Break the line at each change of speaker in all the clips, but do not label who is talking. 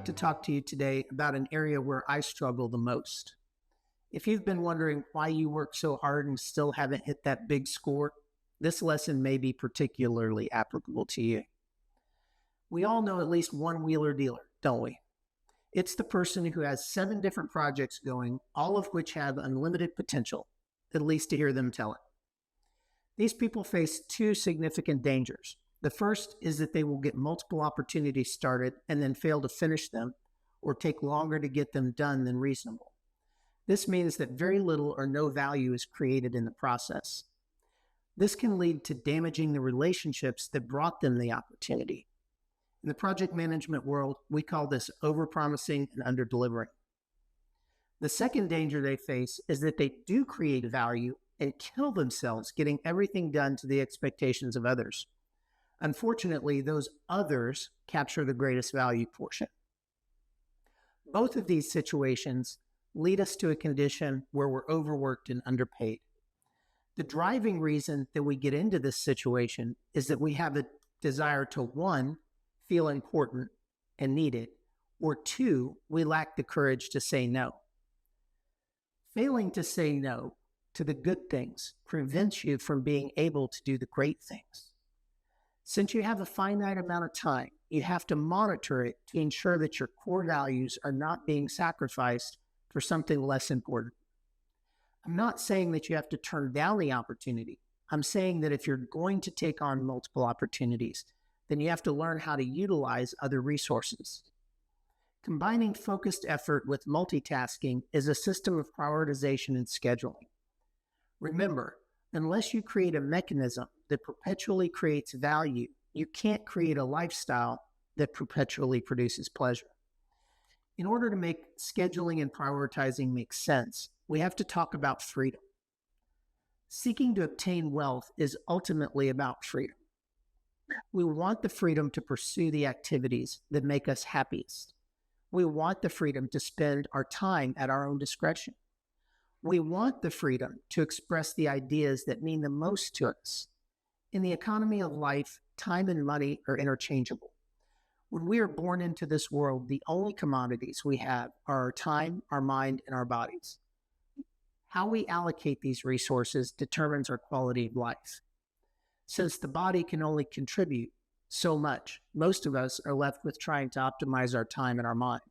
like to talk to you today about an area where I struggle the most. If you've been wondering why you work so hard and still haven't hit that big score, this lesson may be particularly applicable to you. We all know at least one wheeler dealer, don't we? It's the person who has 7 different projects going, all of which have unlimited potential, at least to hear them tell it. These people face 2 significant dangers. The first is that they will get multiple opportunities started and then fail to finish them, or take longer to get them done than reasonable. This means that very little or no value is created in the process. This can lead to damaging the relationships that brought them the opportunity. In the project management world, we call this overpromising and underdelivering. The second danger they face is that they do create value and kill themselves getting everything done to the expectations of others. Unfortunately, those others capture the greatest value portion. Both of these situations lead us to a condition where we're overworked and underpaid. The driving reason that we get into this situation is that we have a desire to, 1, feel important and needed, or 2, we lack the courage to say no. Failing to say no to the good things prevents you from being able to do the great things. Since you have a finite amount of time, you have to monitor it to ensure that your core values are not being sacrificed for something less important. I'm not saying that you have to turn down the opportunity. I'm saying that if you're going to take on multiple opportunities, then you have to learn how to utilize other resources. Combining focused effort with multitasking is a system of prioritization and scheduling. Remember, unless you create a mechanism that perpetually creates value, you can't create a lifestyle that perpetually produces pleasure. In order to make scheduling and prioritizing make sense, we have to talk about freedom. Seeking to obtain wealth is ultimately about freedom. We want the freedom to pursue the activities that make us happiest. We want the freedom to spend our time at our own discretion. We want the freedom to express the ideas that mean the most to us. In the economy of life, time and money are interchangeable. When we are born into this world, the only commodities we have are our time, our mind, and our bodies. How we allocate these resources determines our quality of life. Since the body can only contribute so much, most of us are left with trying to optimize our time and our mind.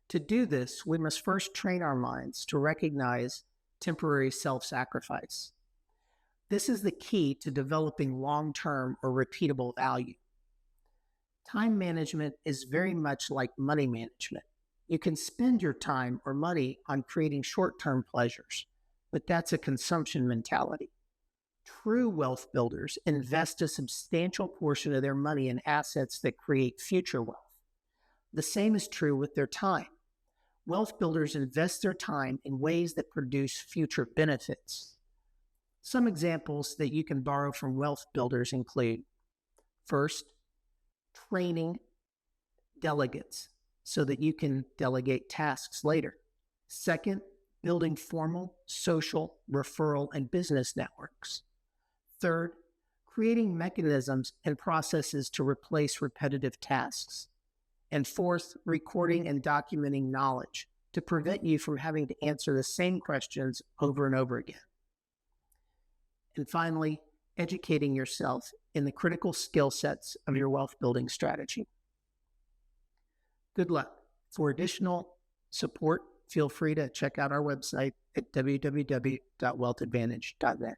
To do this, we must first train our minds to recognize temporary self-sacrifice. This is the key to developing long-term or repeatable value. Time management is very much like money management. You can spend your time or money on creating short-term pleasures, but that's a consumption mentality. True wealth builders invest a substantial portion of their money in assets that create future wealth. The same is true with their time. Wealth builders invest their time in ways that produce future benefits. Some examples that you can borrow from wealth builders include: first, training delegates so that you can delegate tasks later. Second, building formal, social, referral, and business networks. Third, creating mechanisms and processes to replace repetitive tasks. And fourth, recording and documenting knowledge to prevent you from having to answer the same questions over and over again. And finally, educating yourself in the critical skill sets of your wealth building strategy. Good luck. For additional support, feel free to check out our website at www.wealthadvantage.net.